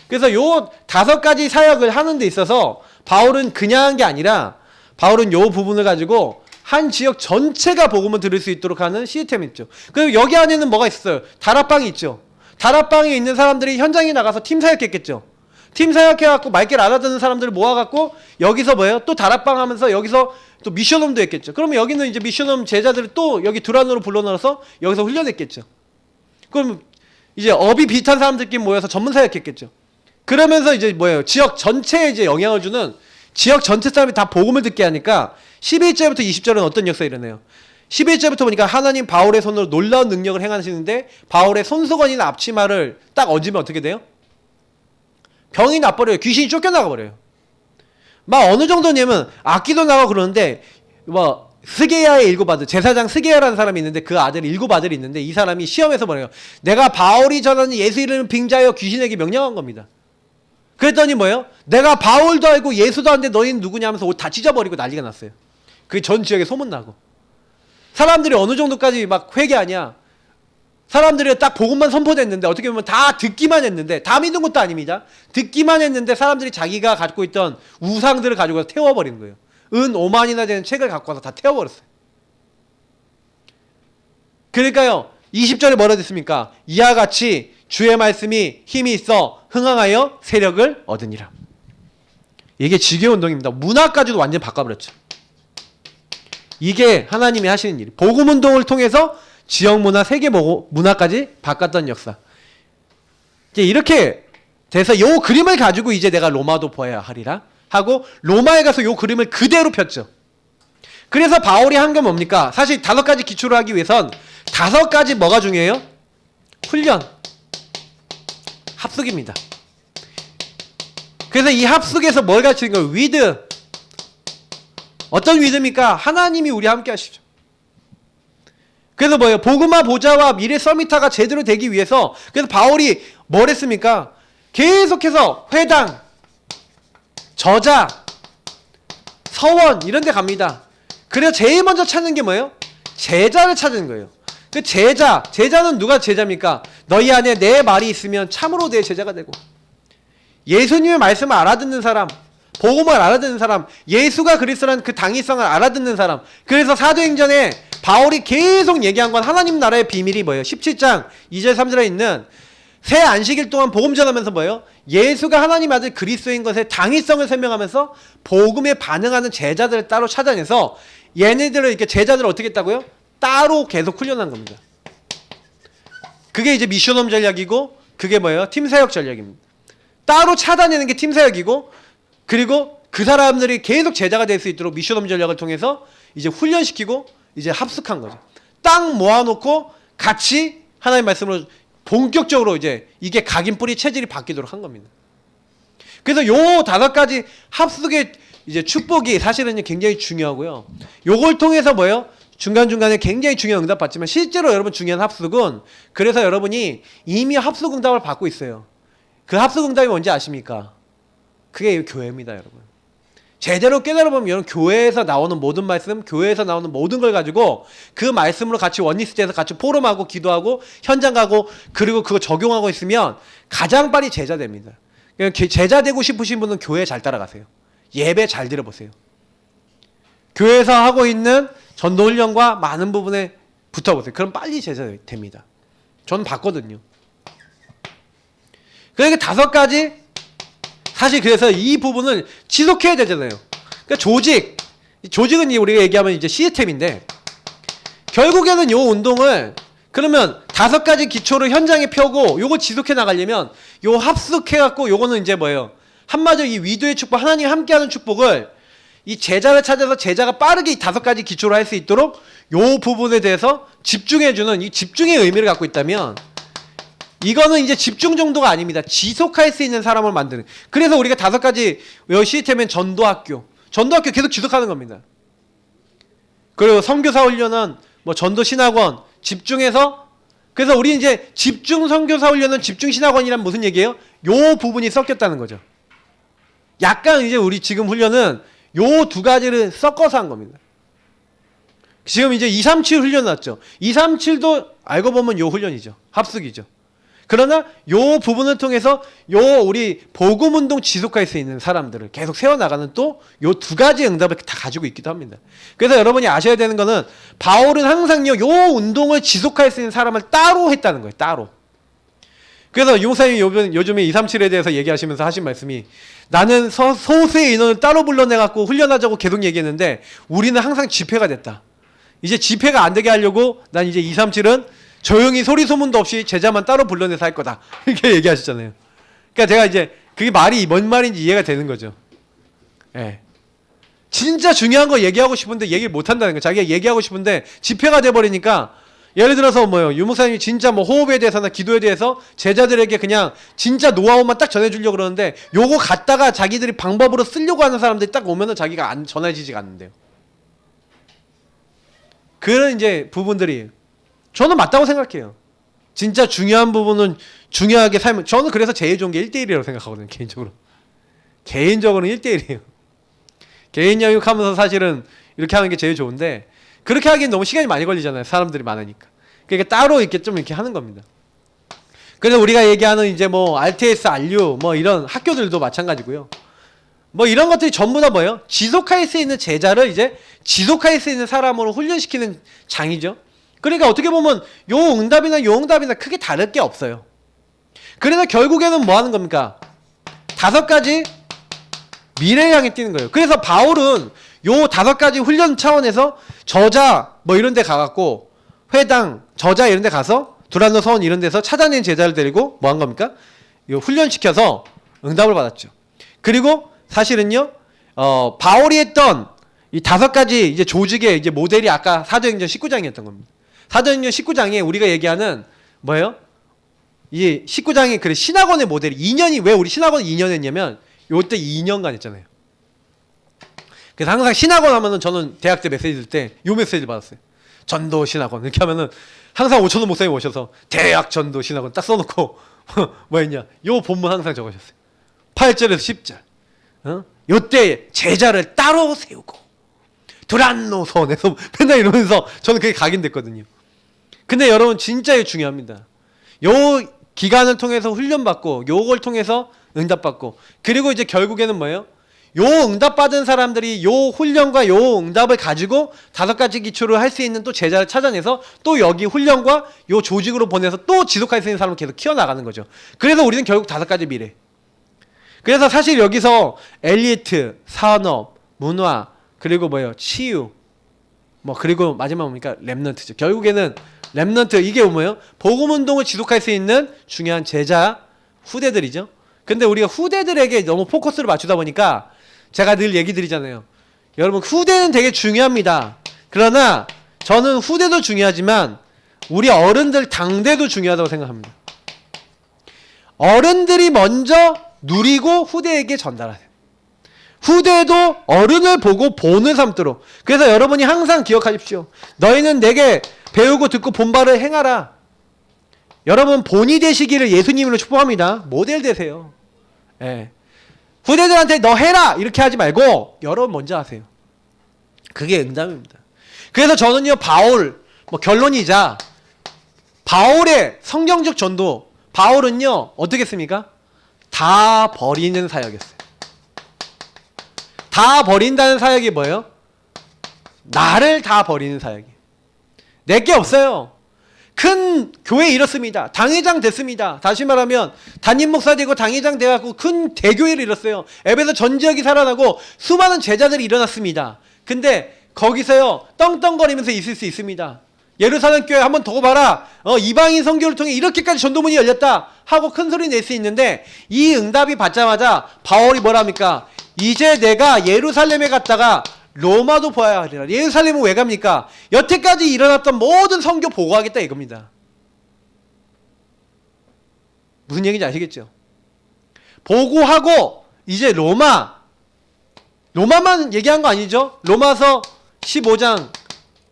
그래서 요 5가지 사역을 하는 데 있어서 바울은 그냥 한 게 아니라 바울은 요 부분을 가지고 한 지역 전체가 복음을 들을 수 있도록 하는 시스템이 있죠. 그리고 여기 안에는 뭐가 있어요? 다락방이 있죠. 다락방에 있는 사람들이 현장에 나가서 팀 사역했겠죠. 팀 사역해갖고 말귀를 알아듣는 사람들을 모아갖고 여기서 뭐예요? 또 다락방 하면서 여기서 또 미션홈도 했겠죠. 그러면 여기는 이제 미션홈 제자들을 또 여기 두란노로 불러넣어서 여기서 훈련했겠죠. 그럼 이제 업이 비슷한 사람들끼리 모여서 전문 사역했겠죠. 그러면서 이제 뭐예요? 지역 전체에 이제 영향을 주는 지역 전체 사람이 다 복음을 듣게 하니까 11절부터 20절은 어떤 역사가 일어나요? 11절부터 보니까 하나님 바울의 손으로 놀라운 능력을 행하시는데 바울의 손수건이나 앞치마를 딱 얹으면 어떻게 돼요? 병이 나버려요. 귀신이 쫓겨나가 버려요. 막 어느 정도냐면 악기도 나가고 그러는데 뭐 스게야의 7아들 제사장 스게야라는 사람이 있는데 그 아들이 7아들이 있는데 이 사람이 시험에서 뭐래요? 내가 바울이 전하는 예수 이름을 빙자하여 귀신에게 명령한 겁니다. 그랬더니 뭐예요? 내가 바울도 알고 예수도 아는데 너희는 누구냐 하면서 옷 다 찢어버리고 난리가 났어요. 그게 전 지역에 소문나고 사람들이 어느 정도까지 막 회개하냐, 사람들이 딱 복음만 선포됐는데 어떻게 보면 다 듣기만 했는데 다 믿은 것도 아닙니다. 듣기만 했는데 사람들이 자기가 갖고 있던 우상들을 가지고 태워버리는 거예요. 은 5만이나 되는 책을 갖고 와서 다 태워버렸어요. 그러니까요 20절에 뭐라 됐습니까? 이와 같이 주의 말씀이 힘이 있어 흥황하여 세력을 얻으니라. 이게 지교 운동입니다. 문화까지도 완전히 바꿔버렸죠. 이게 하나님이 하시는 일. 복음 운동을 통해서 지역 문화, 세계 문화까지 바꿨던 역사. 이제 이렇게 돼서 요 그림을 가지고 이제 내가 로마도 보아야 하리라 하고 로마에 가서 요 그림을 그대로 폈죠. 그래서 바울이 한 게 뭡니까? 사실 5가지 기초를 하기 위해선 5가지 뭐가 중요해요? 훈련, 합숙입니다. 그래서 이 합숙에서 뭘 가르치는 거예요? 위드. 어떤 위드입니까? 하나님이 우리 함께 하시죠. 그래서 뭐예요? 복음화 보좌와 미래 서미타가 제대로 되기 위해서 그래서 바울이 뭘 했습니까? 계속해서 회당, 저자, 서원 이런 데 갑니다. 그래서 제일 먼저 찾는 게 뭐예요? 제자를 찾는 거예요. 그 제자는 누가 제자입니까? 너희 안에 내 말이 있으면 참으로 내 제자가 되고 예수님의 말씀을 알아듣는 사람, 복음을 알아듣는 사람, 예수가 그리스도라는 그 당위성을 알아듣는 사람. 그래서 사도행전에 바울이 계속 얘기한 건 하나님 나라의 비밀이 뭐예요? 17장 2절 3절에 있는 새 안식일 동안 복음 전하면서 뭐예요? 예수가 하나님 아들 그리스도인 것의 당위성을 설명하면서 복음에 반응하는 제자들을 따로 찾아내서 얘네들을 이렇게 제자들을 어떻게 했다고요? 따로 계속 훈련한 겁니다. 그게 이제 미션홈 전략이고 그게 뭐예요? 팀 사역 전략입니다. 따로 찾아내는 게 팀 사역이고 그리고 그 사람들이 계속 제자가 될 수 있도록 미션홈 전략을 통해서 이제 훈련시키고 이제 합숙한 거죠. 딱 모아놓고 같이 하나님 말씀으로 본격적으로 이제 이게 각인뿌리 체질이 바뀌도록 한 겁니다. 그래서 요 5가지 합숙의 이제 축복이 사실은 굉장히 중요하고요. 요걸 통해서 뭐예요? 중간중간에 굉장히 중요한 응답 받지만 실제로 여러분 중요한 합숙은 그래서 여러분이 이미 합숙 응답을 받고 있어요. 그 합숙 응답이 뭔지 아십니까? 그게 교회입니다, 여러분. 제대로 깨달아보면 여러분 교회에서 나오는 모든 말씀, 교회에서 나오는 모든 걸 가지고 그 말씀으로 같이 원리스트에서 같이 포럼하고 기도하고 현장 가고 그리고 그거 적용하고 있으면 가장 빨리 제자 됩니다. 제자 되고 싶으신 분은 교회 잘 따라가세요. 예배 잘 들어보세요. 교회에서 하고 있는 전도 훈련과 많은 부분에 붙어보세요. 그럼 빨리 제자 됩니다. 저는 봤거든요. 그러니까 5가지 사실 그래서 이 부분을 지속해야 되잖아요. 그러니까 조직은 우리가 얘기하면 이제 시스템인데 결국에는 요 운동을 그러면 5가지 기초를 현장에 펴고 요거 지속해 나가려면 요 합숙해갖고 요거는 이제 뭐예요? 한마디로 이 위도의 축복, 하나님 함께하는 축복을 이 제자를 찾아서 제자가 빠르게 이 5가지 기초를 할 수 있도록 요 부분에 대해서 집중해주는 이 집중의 의미를 갖고 있다면 이거는 이제 집중 정도가 아닙니다. 지속할 수 있는 사람을 만드는. 그래서 우리가 5가지 시스템은 전도학교 계속 지속하는 겁니다. 그리고 선교사 훈련은 뭐 전도신학원 집중해서, 그래서 우리 이제 집중 선교사 훈련은 집중 신학원이란 무슨 얘기예요? 요 부분이 섞였다는 거죠. 약간 이제 우리 지금 훈련은 요 2가지를 섞어서 한 겁니다. 지금 이제 237 훈련 났죠. 237도 알고 보면 요 훈련이죠. 합숙이죠. 그러나 요 부분을 통해서 요 우리 복음운동 지속할 수 있는 사람들을 계속 세워나가는 또 요 2가지 응답을 다 가지고 있기도 합니다. 그래서 여러분이 아셔야 되는 거는 바울은 항상요 요 운동을 지속할 수 있는 사람을 따로 했다는 거예요. 따로. 그래서 유목사님이 요즘에 237에 대해서 얘기하시면서 하신 말씀이, 나는 소수의 인원을 따로 불러내갖고 훈련하자고 계속 얘기했는데 우리는 항상 집회가 됐다. 이제 집회가 안 되게 하려고 난 이제 237은 조용히 소리 소문도 없이 제자만 따로 불러내서 할 거다. 이렇게 얘기하셨잖아요. 그러니까 제가 이제 그게 말이 뭔 말인지 이해가 되는 거죠. 예. 진짜 중요한 거 얘기하고 싶은데 얘기를 못 한다는 거예요. 자기가 얘기하고 싶은데 집회가 돼버리니까, 예를 들어서 뭐요, 유목사님이 진짜 뭐 호흡에 대해서나 기도에 대해서 제자들에게 그냥 진짜 노하우만 딱 전해주려고 그러는데 요거 갖다가 자기들이 방법으로 쓰려고 하는 사람들이 딱 오면은 자기가 전해지지가 않는데요. 그런 이제 부분들이 저는 맞다고 생각해요. 진짜 중요한 부분은 중요하게 살면, 저는 그래서 제일 좋은 게 1대1이라고 생각하거든요. 개인적으로는 1대1이에요. 개인 영역하면서 사실은 이렇게 하는 게 제일 좋은데, 그렇게 하기엔 너무 시간이 많이 걸리잖아요. 사람들이 많으니까. 그러니까 따로 이렇게 좀 이렇게 하는 겁니다. 그래서 우리가 얘기하는 이제 뭐 RTS, RU 뭐 이런 학교들도 마찬가지고요. 뭐 이런 것들이 전부 다 뭐예요? 지속할 수 있는 제자를 이제 지속할 수 있는 사람으로 훈련시키는 장이죠. 그러니까 어떻게 보면 요 응답이나 크게 다를 게 없어요. 그래서 결국에는 뭐 하는 겁니까? 5가지 미래를 향해 뛰는 거예요. 그래서 바울은 요 5가지 훈련 차원에서 저자 뭐 이런 데 가갖고 회당, 저자 이런 데 가서 두란노 서원 이런 데서 찾아낸 제자를 데리고 뭐 한 겁니까? 요 훈련시켜서 응답을 받았죠. 그리고 사실은요, 바울이 했던 이 5가지 이제 조직의 이제 모델이 아까 사도행전 19장이었던 겁니다. 사도행전 19장에 우리가 얘기하는 뭐예요? 이 19장이 그래 신학원의 모델이 2년이, 왜 우리 신학원 2년 했냐면 요때 2년간 했잖아요. 그래서 항상 신학원 하면은 저는 대학 때 메시지 들 때 요 메시지 받았어요. 전도 신학원 이렇게 하면은 항상 5,000원 목사님 오셔서 대학 전도 신학원 딱 써놓고 뭐 했냐, 요 본문 항상 적으셨어요. 8절에서 10절. 요때 제자를 따로 세우고 두란노 서원에서 맨날 이러면서 저는 그게 각인됐거든요. 근데 여러분 진짜 이게 중요합니다. 요 기간을 통해서 훈련받고 요걸 통해서 응답받고, 그리고 이제 결국에는 뭐예요? 요 응답받은 사람들이 요 훈련과 요 응답을 가지고 5가지 기초를 할 수 있는 또 제자를 찾아내서 또 여기 훈련과 요 조직으로 보내서 또 지속할 수 있는 사람을 계속 키워나가는 거죠. 그래서 우리는 결국 5가지 미래. 그래서 사실 여기서 엘리트, 산업, 문화, 그리고 뭐예요? 치유, 뭐 그리고 마지막 뭡니까? 렘넌트죠. 결국에는 렘넌트, 이게 뭐예요? 복음운동을 지속할 수 있는 중요한 제자 후대들이죠. 근데 우리가 후대들에게 너무 포커스를 맞추다 보니까 제가 늘 얘기 드리잖아요. 여러분 후대는 되게 중요합니다. 그러나 저는 후대도 중요하지만 우리 어른들 당대도 중요하다고 생각합니다. 어른들이 먼저 누리고 후대에게 전달하세요. 후대도 어른을 보고 본을 삼도록. 그래서 여러분이 항상 기억하십시오. 너희는 내게 배우고 듣고 본 바를 행하라. 여러분 본이 되시기를 예수님으로 축복합니다. 모델 되세요. 예. 후대들한테 너 해라 이렇게 하지 말고 여러분 먼저 하세요. 그게 응답입니다. 그래서 저는요, 바울 뭐 결론이자 바울의 성경적 전도, 바울은요 어떻게 했습니까? 다 버리는 사역이었어요. 다 버린다는 사역이 뭐예요? 나를 다 버리는 사역이에요. 내게 없어요. 큰 교회 이뤘습니다. 당회장 됐습니다. 다시 말하면 담임 목사 되고 당회장 돼갖고 큰 대교회를 이뤘어요. 에베소 전 지역이 살아나고 수많은 제자들이 일어났습니다. 근데 거기서요 떵떵거리면서 있을 수 있습니다. 예루살렘 교회 한번 더 봐라. 이방인 선교를 통해 이렇게까지 전도문이 열렸다 하고 큰 소리 낼 수 있는데, 이 응답이 받자마자 바울이 뭐랍니까? 이제 내가 예루살렘에 갔다가 로마도 보아야 하리라. 예루살렘은 왜 갑니까? 여태까지 일어났던 모든 선교 보고하겠다 이겁니다. 무슨 얘기인지 아시겠죠? 보고하고 이제 로마만 얘기한 거 아니죠? 로마서 15장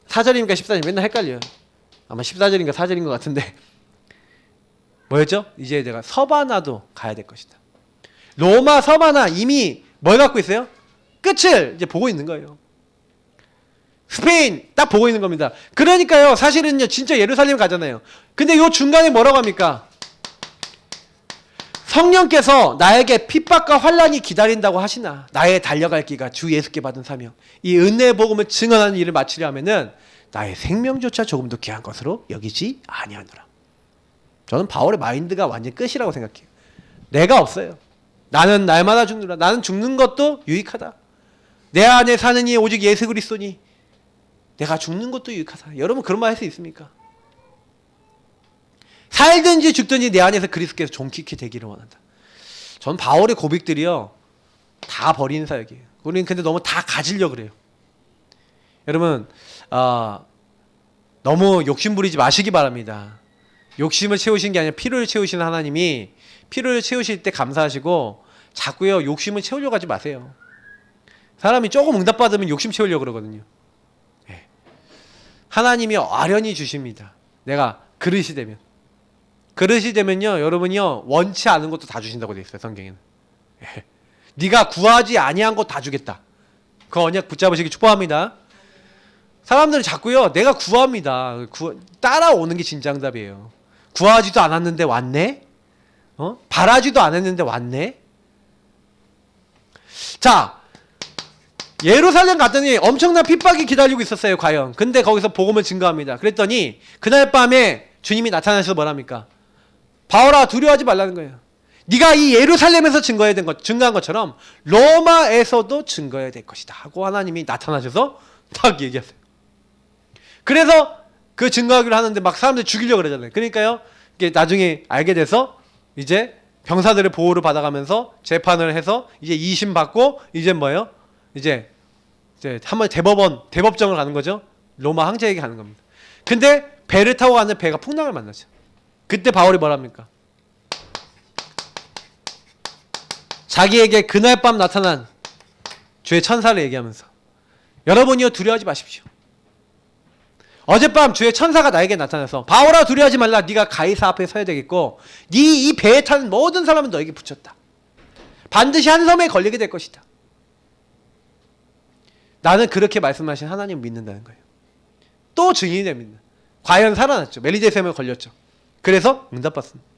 4절입니까 14절 맨날 헷갈려요. 아마 14절인가 4절인 것 같은데 뭐였죠? 이제 내가 서바나도 가야 될 것이다. 로마 서바나 이미 뭘 갖고 있어요? 끝을 이제 보고 있는 거예요. 스페인 딱 보고 있는 겁니다. 그러니까요 사실은요 진짜 예루살렘 가잖아요. 근데 요 중간에 뭐라고 합니까? 성령께서 나에게 핍박과 환난이 기다린다고 하시나 나의 달려갈 길과 주 예수께 받은 사명 이 은혜의 복음을 증언하는 일을 마치려 하면은 나의 생명조차 조금도 귀한 것으로 여기지 아니하노라. 저는 바울의 마인드가 완전 끝이라고 생각해요. 내가 없어요. 나는 날마다 죽느라. 나는 죽는 것도 유익하다. 내 안에 사는 이 오직 예수 그리스도니 내가 죽는 것도 유익하다. 여러분 그런 말 할 수 있습니까? 살든지 죽든지 내 안에서 그리스도께서 존귀케 되기를 원한다. 전 바울의 고백들이요 다 버리는 사역이에요. 우리는 근데 너무 다 가지려고 그래요. 여러분 너무 욕심 부리지 마시기 바랍니다. 욕심을 채우신 게 아니라 필요를 채우시는 하나님이 필요를 채우실 때 감사하시고 자꾸요 욕심을 채우려고 하지 마세요. 사람이 조금 응답받으면 욕심 채우려고 그러거든요. 네. 하나님이 아련히 주십니다. 내가 그릇이 되면요 여러분이요 원치 않은 것도 다 주신다고 되어 있어요 성경에는. 네. 네가 구하지 아니한 것 다 주겠다. 그 언약 붙잡으시기 축복합니다. 사람들은 자꾸요 내가 구합니다. 따라오는 게 진정답이에요. 구하지도 않았는데 왔네? 바라지도 않았는데 왔네? 자, 예루살렘 갔더니 엄청난 핍박이 기다리고 있었어요 과연. 근데 거기서 복음을 증거합니다. 그랬더니 그날 밤에 주님이 나타나셔서 뭐랍니까? 바울아 두려워하지 말라는 거예요. 네가 이 예루살렘에서 증거한 것처럼 로마에서도 증거해야 될 것이다 하고 하나님이 나타나셔서 딱 얘기하세요. 그래서 그 증거하기를 하는데 막 사람들 죽이려고 그러잖아요. 그러니까요 이게 나중에 알게 돼서 이제 병사들의 보호를 받아가면서 재판을 해서 이제 2심 받고 이제 뭐예요? 이제 한번 대법정을 가는 거죠. 로마 황제에게 가는 겁니다. 근데 배를 타고 가는 배가 풍랑을 만나죠. 그때 바울이 뭐랍니까? 자기에게 그날 밤 나타난 주의 천사를 얘기하면서 여러분이요 두려워하지 마십시오. 어젯밤 주의 천사가 나에게 나타나서 바울아 두려워하지 말라. 네가 가이사 앞에 서야 되겠고 네 이 배에 타는 모든 사람은 너에게 붙였다. 반드시 한 섬에 걸리게 될 것이다. 나는 그렇게 말씀하신 하나님을 믿는다는 거예요. 또 증인이 됩니다. 과연 살아났죠. 멜리데셈에 걸렸죠. 그래서 응답받습니다.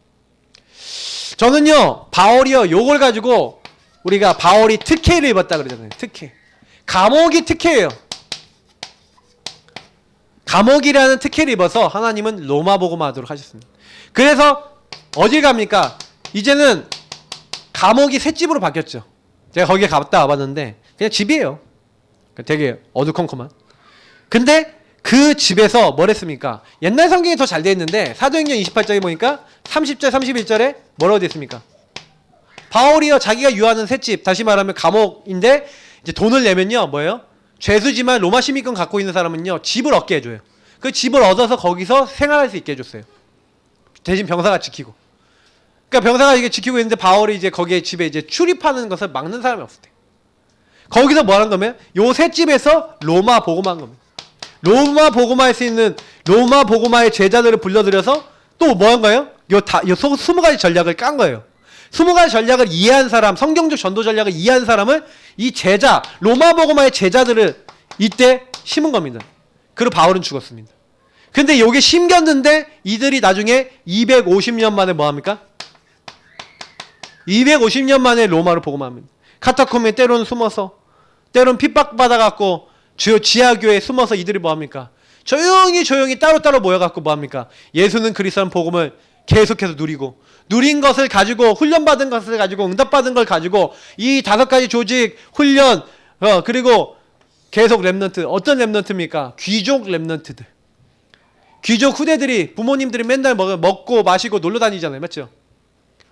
저는요 바울이요 요걸 가지고 우리가 바울이 특혜를 입었다 그러잖아요. 특혜. 감옥이 특혜예요. 감옥이라는 특혜를 입어서 하나님은 로마 복음화 하도록 하셨습니다. 그래서 어딜 갑니까? 이제는 감옥이 셋집으로 바뀌었죠. 제가 거기에 갔다 와봤는데 그냥 집이에요. 되게 어두컴컴한. 근데 그 집에서 뭘 했습니까? 옛날 성경이 더 잘 돼 있는데 사도행전 28장에 보니까 30절 31절에 뭐라고 돼 있습니까? 바울이요 자기가 유하는 셋집, 다시 말하면 감옥인데 이제 돈을 내면요 뭐예요? 죄수지만 로마 시민권 갖고 있는 사람은요 집을 얻게 해줘요. 그 집을 얻어서 거기서 생활할 수 있게 해줬어요. 대신 병사가 지키고. 그러니까 병사가 이게 지키고 있는데 바울이 이제 거기에 집에 이제 출입하는 것을 막는 사람이 없을 때. 거기서 뭐 하는 거면 요 세 집에서 로마 복음한 겁니다. 로마 복음할 수 있는 로마 복음화의 제자들을 불러들여서 또 뭐 한 거예요? 요 20가지 전략을 깐 거예요. 20가지 전략을 이해한 사람, 성경적 전도 전략을 이해한 사람을 이 제자, 로마 복음화의 제자들을 이때 심은 겁니다. 그리고 바울은 죽었습니다. 근데 요게 심겼는데 이들이 나중에 250년 만에 뭐 합니까? 250년 만에 로마로 복음합니다. 카타콤에 때로는 숨어서, 때로는 핍박받아갖고 지하교회에 숨어서 이들이 뭐 합니까? 조용히 따로따로 모여갖고 뭐 합니까? 예수는 그리스도라는 복음을 계속해서 누리고, 누린 것을 가지고, 훈련받은 것을 가지고, 응답받은 걸 가지고 이 5가지 조직, 훈련, 그리고 계속 랩넌트. 어떤 랩넌트입니까? 귀족 랩넌트들. 귀족 후대들이, 부모님들이 맨날 먹고 마시고 놀러 다니잖아요. 맞죠?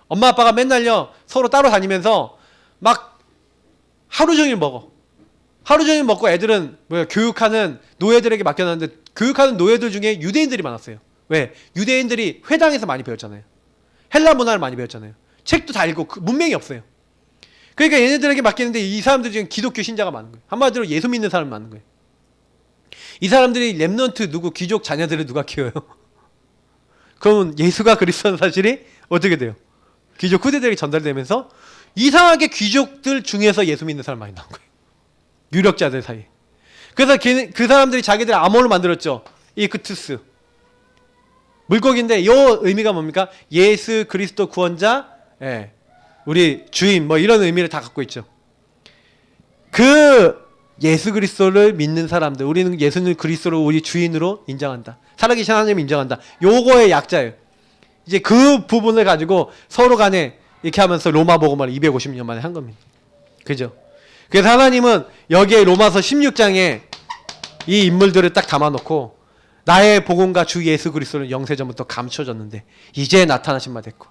엄마 아빠가 맨날요 서로 따로 다니면서 막 하루 종일 먹어. 하루 종일 먹고 애들은 교육하는 노예들에게 맡겨놨는데, 교육하는 노예들 중에 유대인들이 많았어요. 왜? 유대인들이 회당에서 많이 배웠잖아요. 헬라 문화를 많이 배웠잖아요. 책도 다 읽고 문맹이 없어요. 그러니까 얘네들에게 맡기는데 이 사람들 중에 기독교 신자가 많은 거예요. 한마디로 예수 믿는 사람이 많은 거예요. 이 사람들이 렘넌트 누구 귀족 자녀들을 누가 키워요? 그러면 예수가 그리스도라는 사실이 어떻게 돼요? 귀족 후대들에게 전달되면서 이상하게 귀족들 중에서 예수 믿는 사람 많이 나온 거예요. 유력자들 사이에. 그래서 그 사람들이 자기들 암호를 만들었죠. 이크투스. 물고기인데 이 의미가 뭡니까? 예수 그리스도 구원자, 예, 우리 주인 뭐 이런 의미를 다 갖고 있죠. 그 예수 그리스도를 믿는 사람들, 우리는 예수는 그리스도를 우리 주인으로 인정한다. 살아계신 하나님을 인정한다. 요거의 약자예요. 이제 그 부분을 가지고 서로 간에 이렇게 하면서 로마 복음을 250년 만에 한 겁니다. 그죠? 그래서 하나님은 여기에 로마서 16장에 이 인물들을 딱 담아놓고 나의 복음과 주 예수 그리스도는 영세전부터 감춰졌는데 이제 나타나신 바 됐고,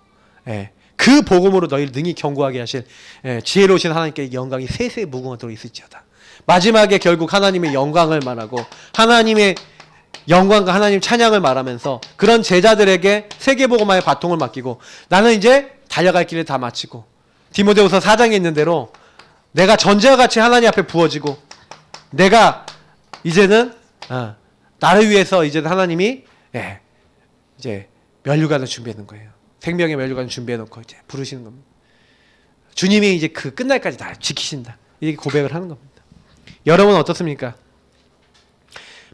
예, 그 복음으로 너희를 능히 견고하게 하실, 예, 지혜로우신 하나님께 영광이 세세 무궁하도록 있을지어다. 마지막에 결국 하나님의 영광을 말하고 하나님의 영광과 하나님 찬양을 말하면서 그런 제자들에게 세계복음화의 바통을 맡기고 나는 이제 달려갈 길을 다 마치고 디모데후서 4장에 있는 대로 내가 전제와 같이 하나님 앞에 부어지고 내가 이제는 나를 위해서 이제는 하나님이, 예, 이제 면류관을 준비하는 거예요. 생명의 면류관을 준비해놓고 이제 부르시는 겁니다. 주님이 이제 그 끝날까지 나를 지키신다. 이렇게 고백을 하는 겁니다. 여러분은 어떻습니까?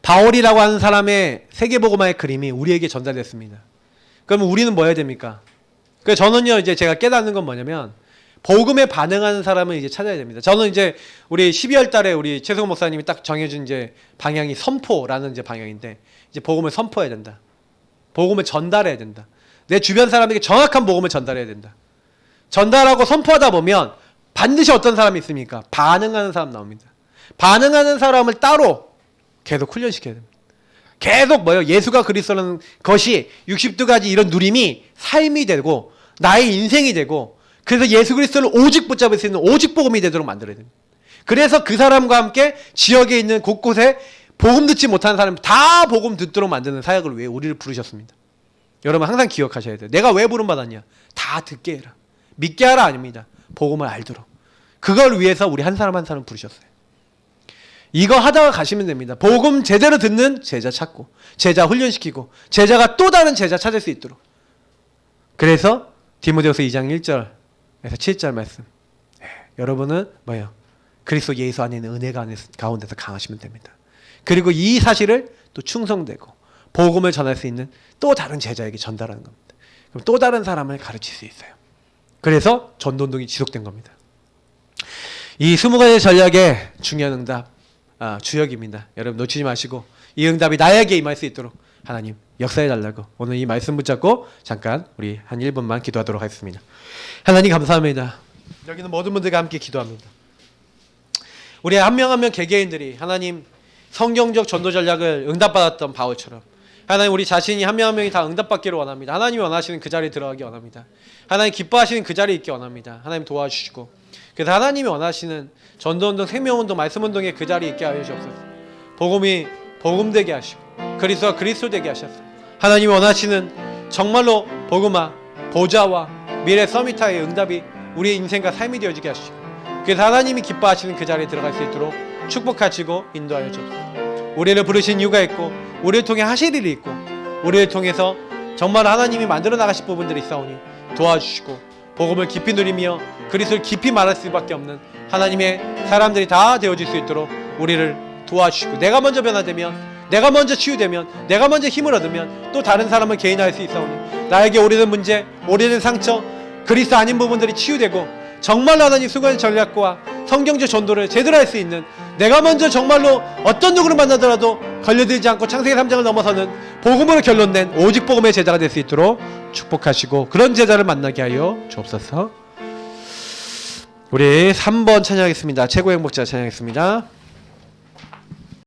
바울이라고 하는 사람의 세계복음화의 그림이 우리에게 전달됐습니다. 그러면 우리는 뭐 해야 됩니까? 그래서 저는요, 이제 제가 깨닫는 건 뭐냐면 복음에 반응하는 사람을 이제 찾아야 됩니다. 저는 이제 우리 12월 달에 우리 최승호 목사님이 딱 정해준 이제 방향이 선포라는 이제 방향인데 이제 복음을 선포해야 된다. 복음을 전달해야 된다. 내 주변 사람에게 정확한 복음을 전달해야 된다. 전달하고 선포하다 보면 반드시 어떤 사람이 있습니까? 반응하는 사람 나옵니다. 반응하는 사람을 따로 계속 훈련시켜야 됩니다. 계속 뭐예요? 예수가 그리스도라는 것이 60두 가지 이런 누림이 삶이 되고 나의 인생이 되고 그래서 예수 그리스도를 오직 붙잡을 수 있는 오직 복음이 되도록 만들어야 됩니다. 그래서 그 사람과 함께 지역에 있는 곳곳에 복음 듣지 못하는 사람 다 복음 듣도록 만드는 사역을 위해 우리를 부르셨습니다. 여러분 항상 기억하셔야 돼요. 내가 왜 부름받았냐? 다 듣게 해라. 믿게 하라 아닙니다. 복음을 알도록. 그걸 위해서 우리 한 사람 한 사람 부르셨어요. 이거 하다가 가시면 됩니다. 복음 제대로 듣는 제자 찾고 제자 훈련시키고 제자가 또 다른 제자 찾을 수 있도록. 그래서 디모데후서 2장 1절에서 7절 말씀, 여러분은 뭐예요? 그리스도 예수 안에 있는 은혜 가운데서 강하시면 됩니다. 그리고 이 사실을 또 충성되고 복음을 전할 수 있는 또 다른 제자에게 전달하는 겁니다. 그럼 또 다른 사람을 가르칠 수 있어요. 그래서 전도운동이 지속된 겁니다. 이 20가지 전략의 중요한 응답, 주역입니다. 여러분 놓치지 마시고 이 응답이 나에게 임할 수 있도록 하나님 역사해달라고 오늘 이 말씀 붙잡고 잠깐 우리 한 1분만 기도하도록 하겠습니다. 하나님 감사합니다. 여기는 모든 분들과 함께 기도합니다. 우리 한 명 한 명 개개인들이 하나님 성경적 전도 전략을 응답받았던 바울처럼 하나님 우리 자신이 한 명 한 명이 다 응답받기를 원합니다. 하나님이 원하시는 그 자리에 들어가기 원합니다. 하나님 기뻐하시는 그 자리에 있기 원합니다. 하나님 도와주시고 그래서 하나님이 원하시는 전도운동, 생명운동, 말씀운동의 그 자리에 있게 하여 주옵소서. 복음이 복음되게 하시고 그리스도가 그리스도 되게 하셨어요. 하나님이 원하시는 정말로 복음화, 보좌와 미래 서밋타의 응답이 우리의 인생과 삶이 되어지게 하시고 그래서 하나님이 기뻐하시는 그 자리에 들어갈 수 있도록 축복하시고 인도하여 주옵소서. 우리를 부르신 이유가 있고 우리를 통해 하실 일이 있고 우리를 통해서 정말 하나님이 만들어 나가실 부분들이 있사오니 도와주시고 복음을 깊이 누리며 그리스도를 깊이 말할 수밖에 없는 하나님의 사람들이 다 되어질 수 있도록 우리를 도와주시고 내가 먼저 변화되면 내가 먼저 치유되면 내가 먼저 힘을 얻으면 또 다른 사람을 개인화할 수 있사오니 나에게 오래된 문제, 오래된 상처, 그리스도 아닌 부분들이 치유되고 정말 하나님 수고의 전략과 성경적 전도를 제대로 할 수 있는 내가 먼저 정말로 어떤 누구를 만나더라도 걸려들지 않고 창세기 3장을 넘어서는 복음으로 결론낸 오직 복음의 제자가 될 수 있도록 축복하시고 그런 제자를 만나게 하여 주옵소서. 우리 3번 찬양하겠습니다. 최고의 행복자 찬양하겠습니다.